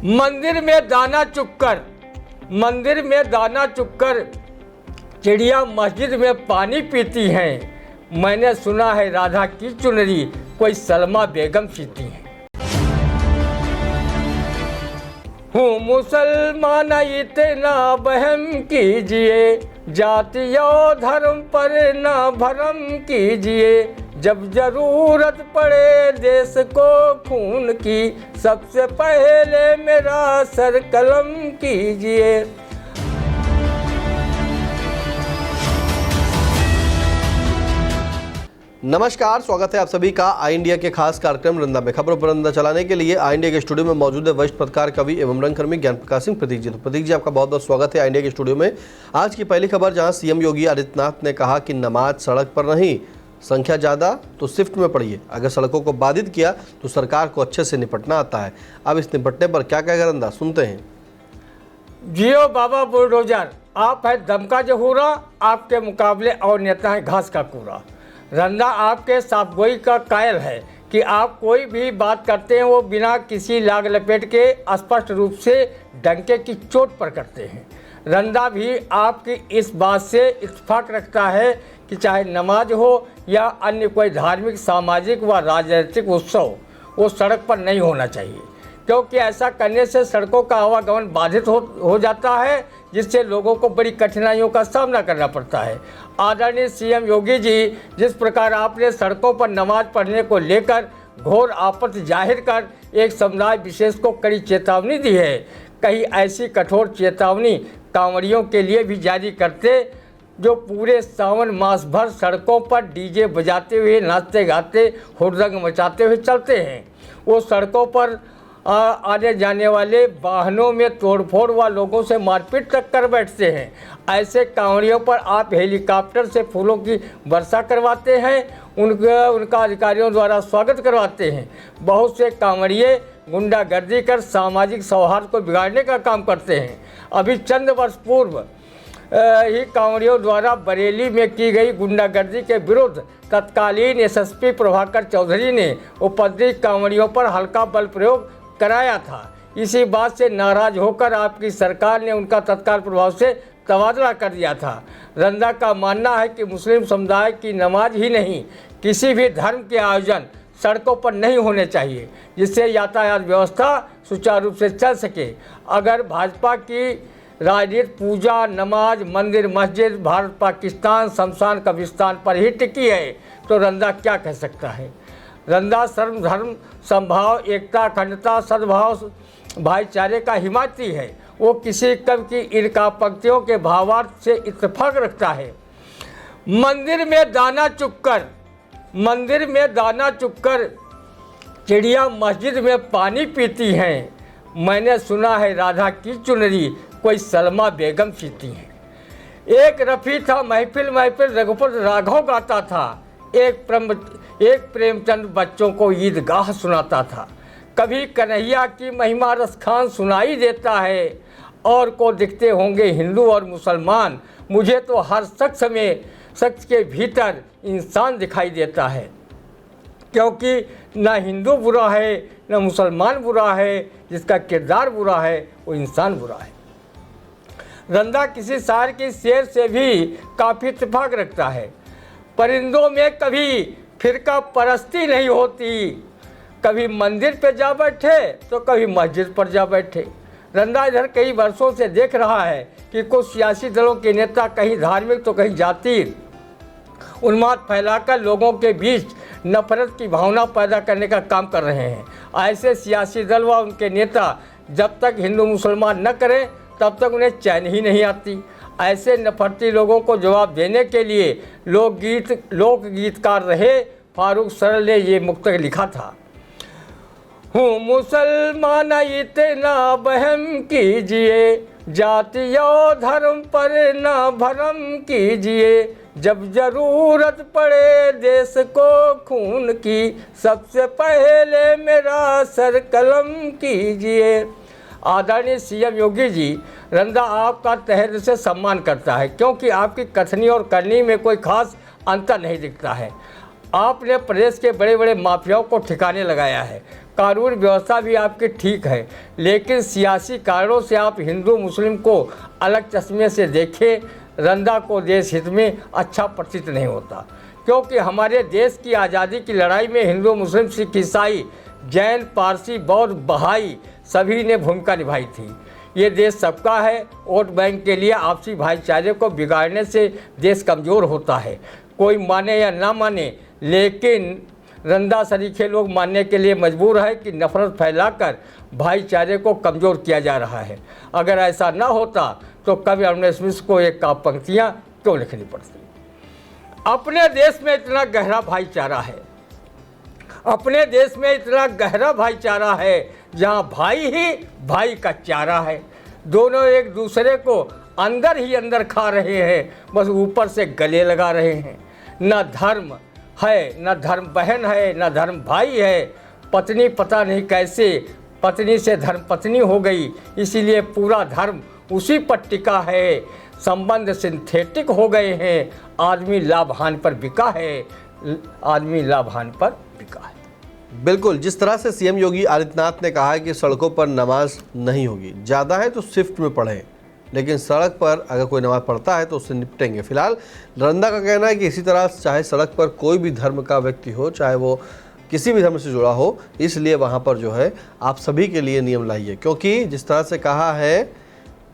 मंदिर में दाना चुगकर चिड़िया मस्जिद में पानी पीती हैं। मैंने सुना है राधा की चुनरी कोई सलमा बेगम सीती है। हूँ मुसलमान इतना बहम कीजिए, जाति और धर्म पर ना भरम कीजिए। जब जरूरत पड़े देश को खून की, सबसे पहले मेरा सर कलम कीजिए। नमस्कार, स्वागत है आप सभी का आई इंडिया के खास कार्यक्रम रंदा में। खबरों पर रंदा चलाने के लिए आई इंडिया के स्टूडियो में मौजूद है वरिष्ठ पत्रकार, कवि एवं रंगकर्मी ज्ञान प्रकाश सिंह प्रतीक जी। तो प्रतीक जी, आपका बहुत बहुत स्वागत है आई इंडिया के स्टूडियो में। आज की पहली खबर, जहां सीएम योगी आदित्यनाथ ने कहा कि नमाज सड़क पर नहीं, संख्या ज़्यादा तो शिफ्ट में पड़िए। अगर सड़कों को बाधित किया तो सरकार को अच्छे से निपटना आता है। अब इस निपटने पर क्या कहेगा रंदा, सुनते हैं। जियो बाबा बुलडोजर, आप है दमका जहूरा, आपके मुकाबले और नेता है घास का कूड़ा। रंदा आपके साफगोई का कायल है कि आप कोई भी बात करते हैं वो बिना किसी लाग लपेट के स्पष्ट रूप से डंके की चोट पर करते हैं। रंदा भी आपकी इस बात से इत्तेफाक रखता है कि चाहे नमाज हो या अन्य कोई धार्मिक, सामाजिक व राजनीतिक उत्सव, वो सड़क पर नहीं होना चाहिए, क्योंकि ऐसा करने से सड़कों का आवागमन बाधित हो जाता है, जिससे लोगों को बड़ी कठिनाइयों का सामना करना पड़ता है। आदरणीय सीएम योगी जी, जिस प्रकार आपने सड़कों पर नमाज पढ़ने को लेकर घोर आपत्ति जाहिर कर एक समुदाय विशेष को कड़ी चेतावनी दी है, कहीं ऐसी कठोर चेतावनी कांवड़ियों के लिए भी जारी करते जो पूरे सावन मास भर सड़कों पर डीजे बजाते हुए, नाचते गाते, हुड़दंग मचाते हुए चलते हैं। वो सड़कों पर आने जाने वाले वाहनों में तोड़फोड़ व लोगों से मारपीट तक कर बैठते हैं। ऐसे कांवड़ियों पर आप हेलीकॉप्टर से फूलों की वर्षा करवाते हैं, उनका अधिकारियों द्वारा स्वागत करवाते हैं। बहुत से कांवड़िए गुंडागर्दी कर सामाजिक सौहार्द को बिगाड़ने का काम करते हैं। अभी चंद वर्ष पूर्व ही कांवड़ियों द्वारा बरेली में की गई गुंडागर्दी के विरुद्ध तत्कालीन एसएसपी प्रभाकर चौधरी ने उपद्रवी कांवड़ियों पर हल्का बल प्रयोग कराया था। इसी बात से नाराज होकर आपकी सरकार ने उनका तत्काल प्रभाव से तबादला कर दिया था। रंदा का मानना है कि मुस्लिम समुदाय की नमाज ही नहीं, किसी भी धर्म के आयोजन सड़कों पर नहीं होने चाहिए, जिससे यातायात व्यवस्था सुचारू रूप से चल सके। अगर भाजपा की राजनीति पूजा, नमाज, मंदिर, मस्जिद, भारत पाकिस्तान, शमशान कब्रिस्तान पर ही टिकी है, तो रंदा क्या कह सकता है। रंदा सर्वधर्म समभाव, एकता, अखंडता, सद्भाव, भाईचारे का हिमायती है। वो किसी कवि की इन पंक्तियों के भावार्थ से इत्तेफाक रखता है। मंदिर में दाना चुगकर चिड़िया मस्जिद में पानी पीती हैं। मैंने सुना है राधा की चुनरी कोई सलमा बेगम सीती है। एक रफ़ी था महफिल रघुपति राघव गाता था। एक प्रेमचंद बच्चों को ईदगाह सुनाता था। कभी कन्हैया की महिमा रसखान सुनाई देता है। और को दिखते होंगे हिंदू और मुसलमान, मुझे तो हर शख्स के भीतर इंसान दिखाई देता है, क्योंकि ना हिंदू बुरा है ना मुसलमान बुरा है, जिसका किरदार बुरा है वो इंसान बुरा है। रंदा किसी शायर की शेर से भी काफ़ी इत्तेफाक रखता है। परिंदों में कभी फिरका परस्ती नहीं होती, कभी मंदिर पे जा बैठे तो कभी मस्जिद पर जा बैठे। रंदा इधर कई वर्षों से देख रहा है कि कुछ सियासी दलों के नेता कहीं धार्मिक तो कहीं जाति उन्माद फैलाकर लोगों के बीच नफरत की भावना पैदा करने का काम कर रहे हैं। ऐसे सियासी दल व उनके नेता जब तक हिंदू मुसलमान न करें तब तक उन्हें चैन ही नहीं आती। ऐसे नफरती लोगों को जवाब देने के लिए लोकगीतकार रहे फारूक सरल ने ये मुक्तक लिखा था। हूँ मुसलमान इतना बहम कीजिए, जाति और धर्म पर ना भरम कीजिए। जब जरूरत पड़े देश को खून की, सबसे पहले मेरा सर कलम कीजिए। आदरणीय सीएम योगी जी, रंदा आपका तहे दिल से सम्मान करता है, क्योंकि आपकी कथनी और करनी में कोई खास अंतर नहीं दिखता है। आपने प्रदेश के बड़े बड़े माफियाओं को ठिकाने लगाया है, कानून व्यवस्था भी आपकी ठीक है, लेकिन सियासी कारणों से आप हिंदू मुस्लिम को अलग चश्मे से देखें। रंदा को देश हित में अच्छा प्रतीत नहीं होता, क्योंकि हमारे देश की आज़ादी की लड़ाई में हिंदू मुस्लिम सिख ईसाई जैन पारसी बौद्ध बहाई सभी ने भूमिका निभाई थी। ये देश सबका है। वोट बैंक के लिए आपसी भाईचारे को बिगाड़ने से देश कमज़ोर होता है। कोई माने या ना माने, लेकिन रंदा सरीखे लोग मानने के लिए मजबूर है कि नफरत फैलाकर भाईचारे को कमज़ोर किया जा रहा है। अगर ऐसा ना होता तो कवि अमृत स्मिथ को एक काव्य पंक्तियाँ क्यों लिखनी पड़ती। अपने देश में इतना गहरा भाईचारा है, अपने देश में इतना गहरा भाईचारा है, जहाँ भाई ही भाई का चारा है। दोनों एक दूसरे को अंदर ही अंदर खा रहे हैं, बस ऊपर से गले लगा रहे हैं। न धर्म है, न धर्म बहन है, न धर्म भाई है। पत्नी पता नहीं कैसे पत्नी से धर्म पत्नी हो गई, इसीलिए पूरा धर्म उसी पर टिका है। संबंध सिंथेटिक हो गए हैं, आदमी लाभान पर बिका है, आदमी लाभान पर बिका है। बिल्कुल, जिस तरह से सीएम योगी आदित्यनाथ ने कहा है कि सड़कों पर नमाज नहीं होगी, ज़्यादा है तो शिफ्ट में पढ़ें, लेकिन सड़क पर अगर कोई नमाज पढ़ता है तो उससे निपटेंगे। फिलहाल रंदा का कहना है कि इसी तरह चाहे सड़क पर कोई भी धर्म का व्यक्ति हो, चाहे वो किसी भी धर्म से जुड़ा हो, इसलिए वहाँ पर जो है आप सभी के लिए नियम लाइए, क्योंकि जिस तरह से कहा है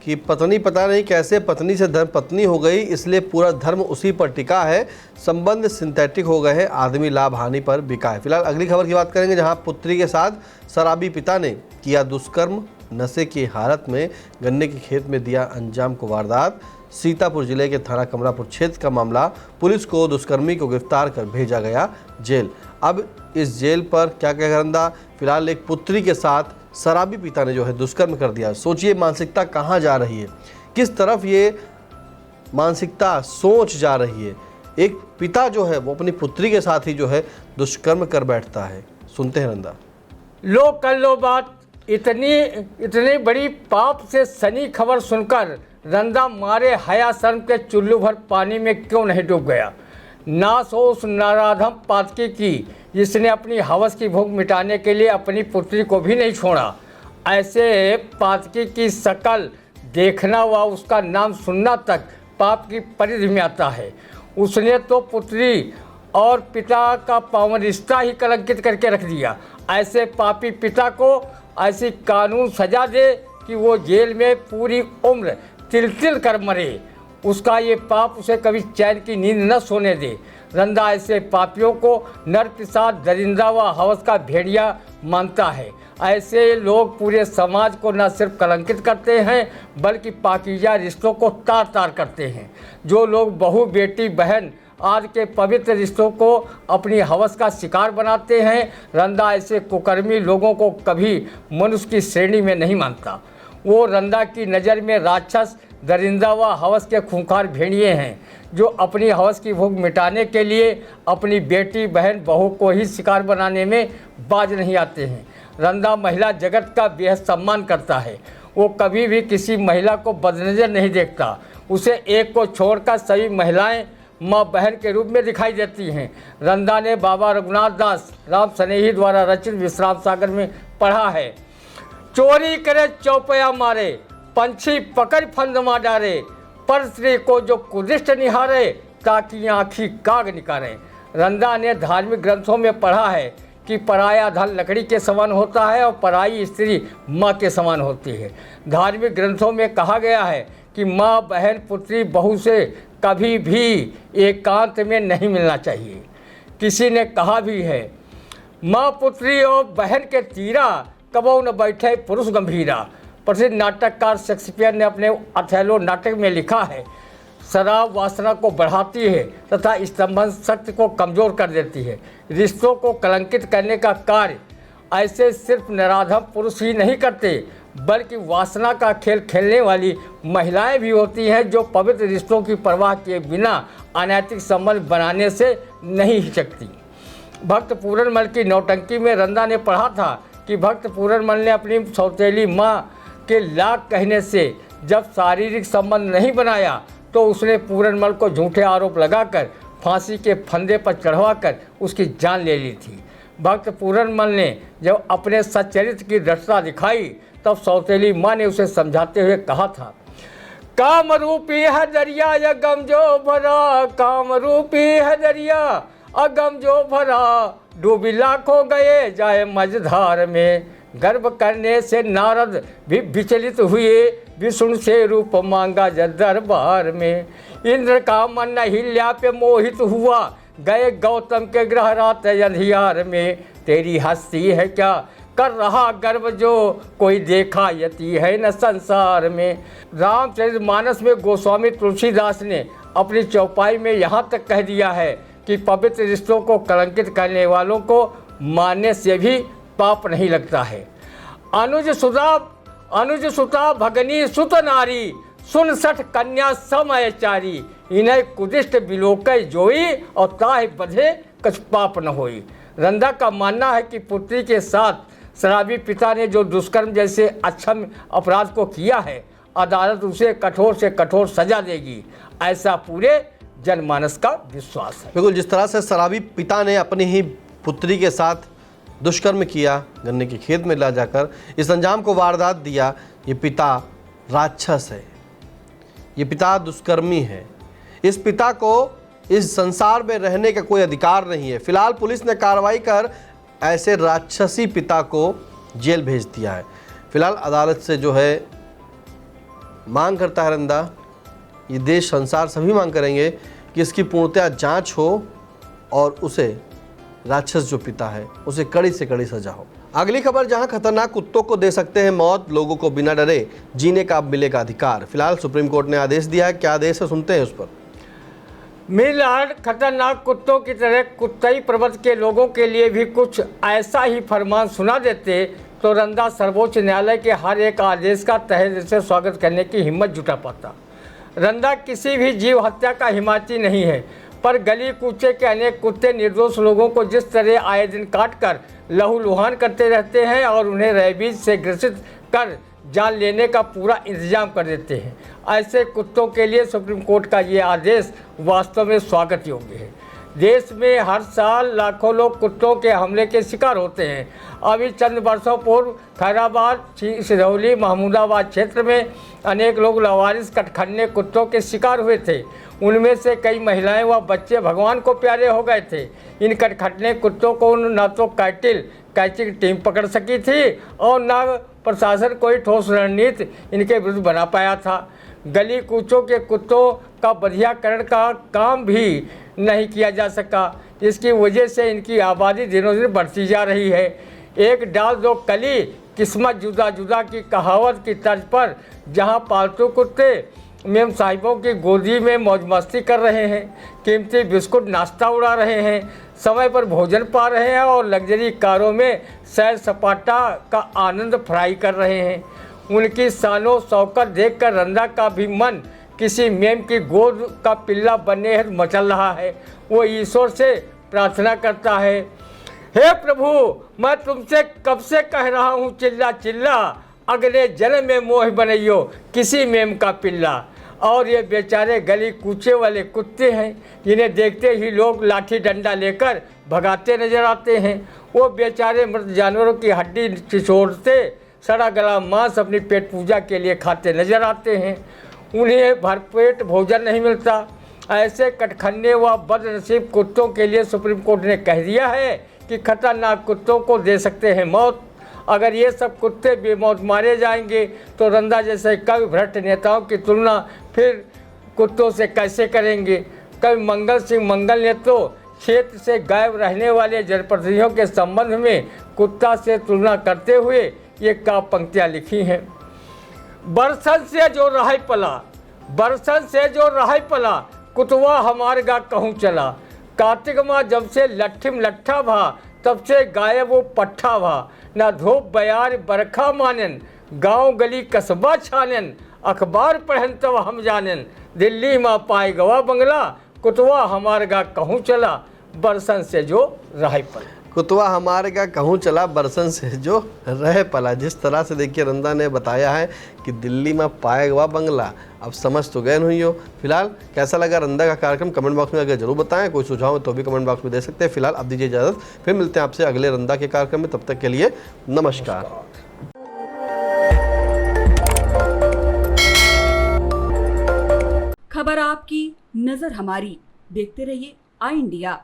कि पत्नी पता नहीं कैसे पत्नी से धर्म पत्नी हो गई, इसलिए पूरा धर्म उसी पर टिका है। संबंध सिंथेटिक हो गए हैं, आदमी लाभ हानि पर बिका है। फिलहाल अगली खबर की बात करेंगे, जहां पुत्री के साथ शराबी पिता ने किया दुष्कर्म, नशे की हालत में गन्ने के खेत में दिया अंजाम को वारदात। सीतापुर जिले के थाना कमलापुर क्षेत्र का मामला, पुलिस को दुष्कर्मी को गिरफ्तार कर भेजा गया जेल। अब इस जेल पर क्या कहेगा रंदा। फिलहाल एक पुत्री के साथ शराबी पिता ने जो है दुष्कर्म कर दिया। सोचिए मानसिकता कहाँ जा रही है, किस तरफ ये मानसिकता सोच जा रही है। एक पिता जो है वो अपनी पुत्री के साथ ही जो है दुष्कर्म कर बैठता है। सुनते हैं रंदा। लो कर लो बात, इतनी बड़ी पाप से सनी खबर सुनकर रंदा मारे हया शर्म के चुल्लू भर पानी में क्यों नहीं डूब गया। नाश हो उस नराधम पातकी की, जिसने अपनी हवस की भूख मिटाने के लिए अपनी पुत्री को भी नहीं छोड़ा। ऐसे पातकी की शक्ल देखना व उसका नाम सुनना तक पाप की परिधि में आता है। उसने तो पुत्री और पिता का पावन रिश्ता ही कलंकित करके रख दिया। ऐसे पापी पिता को ऐसी कानून सजा दे कि वो जेल में पूरी उम्र तिल तिल कर मरे। उसका ये पाप उसे कभी चैन की नींद न सोने दे। रंदा ऐसे पापियों को नर पिशाच दरिंदा व हवस का भेड़िया मानता है। ऐसे लोग पूरे समाज को न सिर्फ कलंकित करते हैं, बल्कि पाकीज़ा रिश्तों को तार तार करते हैं। जो लोग बहू बेटी बहन आज के पवित्र रिश्तों को अपनी हवस का शिकार बनाते हैं, रंदा ऐसे कुकर्मी लोगों को कभी मनुष्य की श्रेणी में नहीं मानता। वो रंदा की नज़र में राक्षस दरिंदा व हवस के खूंखार भेड़िए हैं, जो अपनी हवस की भूख मिटाने के लिए अपनी बेटी बहन बहू को ही शिकार बनाने में बाज नहीं आते हैं। रंदा महिला जगत का बेहद सम्मान करता है। वो कभी भी किसी महिला को बदनज़र नहीं देखता। उसे एक को छोड़कर सभी महिलाएं माँ बहन के रूप में दिखाई देती हैं। रंदा ने बाबा रघुनाथ दास राम स्नेही द्वारा रचित विश्राम सागर में पढ़ा है, चोरी करे चौपया मारे, पंछी पकड़ फंद मार डारे, पर स्त्री को जो कुदिष्ट निहारे, ताकि आँखी काग निकारे। रंदा ने धार्मिक ग्रंथों में पढ़ा है कि पराया धन लकड़ी के समान होता है और पराई स्त्री माँ के समान होती है। धार्मिक ग्रंथों में कहा गया है कि माँ बहन पुत्री बहू से कभी भी एकांत में नहीं मिलना चाहिए। किसी ने कहा भी है, माँ पुत्री और बहन के तीरा, कबो न बैठे पुरुष गंभीरा। प्रसिद्ध नाटककार शेक्सपियर ने अपने अथेलो नाटक में लिखा है, शराब वासना को बढ़ाती है तथा स्तंभन शक्ति को कमज़ोर कर देती है। रिश्तों को कलंकित करने का कार्य ऐसे सिर्फ नराधम पुरुष ही नहीं करते, बल्कि वासना का खेल खेलने वाली महिलाएं भी होती हैं, जो पवित्र रिश्तों की परवाह किए बिना अनैतिक संबंध बनाने से नहीं हिचकती। भक्त पूरनमल की नौटंकी में रंदा ने पढ़ा था कि भक्त पूरनमल ने अपनी सौतेली माँ के लाख कहने से जब शारीरिक संबंध नहीं बनाया, तो उसने पूरनमल को झूठे आरोप लगाकर फांसी के फंदे पर चढ़वाकर उसकी जान ले ली थी। भक्त पूरनमल ने जब अपने सच्चरित्र की दृढ़ता दिखाई तब सौतेली माँ ने उसे समझाते हुए कहा था, काम रूपी है दरिया अगम जो भरा, काम रूपी है दरिया अगम जो भरा, डूबी लाखों गए जाए मझधार में। गर्व करने से नारद भी विचलित हुए, विष्णु से रूप मांगा जब दरबार में। इंद्र का मन हिल्या पे मोहित हुआ, गए गौतम के ग्रह रात अंधियार में। तेरी हस्ती है क्या कर रहा गर्व जो, कोई देखा यति है न संसार में। रामचरितमानस में गोस्वामी तुलसीदास ने अपनी चौपाई में यहाँ तक कह दिया है कि पवित्र रिश्तों को कलंकित करने वालों को मानने से भी पाप नहीं लगता है। अनुज सुता भगनी सुत नारी, सुन सठ कन्या समयचारी, इन्हें कुदिष्ट बिलोकय जोई, और ताहि बधे कछ पाप न होई। रंधा का मानना है कि पुत्री के साथ शराबी पिता ने जो दुष्कर्म जैसे अक्षम अपराध को किया है, अदालत उसे कठोर से कठोर सजा देगी, ऐसा पूरे जनमानस का विश्वास है। बिल्कुल, जिस तरह से शराबी पिता ने अपनी ही पुत्री के साथ दुष्कर्म किया, गन्ने के खेत में ला जाकर इस अंजाम को वारदात दिया, ये पिता राक्षस है, ये पिता दुष्कर्मी है। इस पिता को इस संसार में रहने का कोई अधिकार नहीं है। फिलहाल पुलिस ने कार्रवाई कर ऐसे राक्षसी पिता को जेल भेज दिया है। फिलहाल अदालत से जो है मांग करता है रंदा, ये देश संसार सभी मांग करेंगे कि इसकी पूर्णतया जांच हो और उसे राक्षस जो पिता है उसे कड़ी से कड़ी सजा हो। अगली खबर, जहां खतरनाक कुत्तों को दे सकते हैं मौत, लोगों को बिना डरे जीने का मिलेगा अधिकार। फिलहाल सुप्रीम कोर्ट ने आदेश दिया है, क्या आदेश है सुनते हैं उस पर। मिलाड खतरनाक कुत्तों की तरह कुत्तई प्रवृत्ति के लोगों के लिए भी कुछ ऐसा ही फरमान सुना देते तो रंदा सर्वोच्च न्यायालय के हर एक आदेश का तहे दिल से स्वागत करने की हिम्मत जुटा पाता। रंदा किसी भी जीव हत्या का हिमायती नहीं है, पर गली कूचे के अनेक कुत्ते निर्दोष लोगों को जिस तरह आए दिन काट कर लहूलुहान करते रहते हैं और उन्हें रेबीज से ग्रसित कर जान लेने का पूरा इंतजाम कर देते हैं, ऐसे कुत्तों के लिए सुप्रीम कोर्ट का ये आदेश वास्तव में स्वागत योग्य है। देश में हर साल लाखों लोग कुत्तों के हमले के शिकार होते हैं। अभी चंद वर्षों पूर्व खैराबाद, सिरौली, महमूदाबाद क्षेत्र में अनेक लोग लावारिस कटखन्ने कुत्तों के शिकार हुए थे। उनमें से कई महिलाएं व बच्चे भगवान को प्यारे हो गए थे। इन कटखन्ने कुत्तों को न तो कैचिंग टीम पकड़ सकी थी और न प्रशासन कोई ठोस रणनीति इनके विरुद्ध बना पाया था। गली कूचों के कुत्तों का बधियाकरण का काम भी नहीं किया जा सका। इसकी वजह से इनकी आबादी दिनों दिन बढ़ती जा रही है। एक डाल दो कली, किस्मत जुदा जुदा की कहावत की तर्ज पर जहां पालतू कुत्ते मेम साहिबों की गोदी में मौज मस्ती कर रहे हैं, कीमती बिस्कुट नाश्ता उड़ा रहे हैं, समय पर भोजन पा रहे हैं और लग्जरी कारों में सैर सपाटा का आनंद फ्राई कर रहे हैं, उनकी शानो शौकत देखकर रंदा का भी मन किसी मेम की गोद का पिल्ला बनने हेतु मचल रहा है। वो ईश्वर से प्रार्थना करता है, हे प्रभु, मैं तुमसे कब से कह रहा हूँ चिल्ला चिल्ला, अगले जन्म में मोह बनइयो किसी मेम का पिल्ला। और ये बेचारे गली कूचे वाले कुत्ते हैं जिन्हें देखते ही लोग लाठी डंडा लेकर भगाते नजर आते हैं। वो बेचारे मृत जानवरों की हड्डी छिछोड़ते, सड़ा गला मांस अपनी पेट पूजा के लिए खाते नजर आते हैं। उन्हें भरपेट भोजन नहीं मिलता। ऐसे कटखन्ने व बदनसीब कुत्तों के लिए सुप्रीम कोर्ट ने कह दिया है कि खतरनाक कुत्तों को दे सकते हैं मौत। अगर ये सब कुत्ते बेमौत मारे जाएंगे तो रंदा जैसे कवि भ्रष्ट नेताओं की तुलना फिर कुत्तों से कैसे करेंगे। कवि मंगल सिंह मंगल ने तो क्षेत्र से गायब रहने वाले जनप्रतिनिधियों के संबंध में कुत्ता से तुलना करते हुए ये काव्य पंक्तियाँ लिखी हैं। बरसन से जो रहाई पला, बरसन से जो रहाई पला, कुतवा हमार गा कहूँ चला। कार्तिक माँ जब से लट्ठिम लट्ठा भा, तब से गायब वो पट्ठा भा। ना धूप बयार बरखा मानन, गांव गली कस्बा छानन, अखबार पढ़न तब हम जानन। दिल्ली माँ पाए गवा बंगला, कुतवा हमार गा कहूँ चला, बरसन से जो रहाई पला। कुतवा हमारे का कहूँ चला बरसन से जो रह पला। जिस तरह से देखिए रंदा ने बताया है कि दिल्ली में पाया हुआ बंगला, अब समझ तो गए नहीं हो। फिलहाल कैसा लगा रंदा का कार्यक्रम कमेंट बॉक्स में अगर जरूर बताएं, कोई सुझाव हो तो भी कमेंट बॉक्स में दे सकते हैं। फिलहाल अब दीजिए इजाज़त, फिर मिलते हैं आपसे अगले रंदा के कार्यक्रम में, तब तक के लिए नमस्कार। खबर आपकी, नजर हमारी। देखते रहिए आई इंडिया।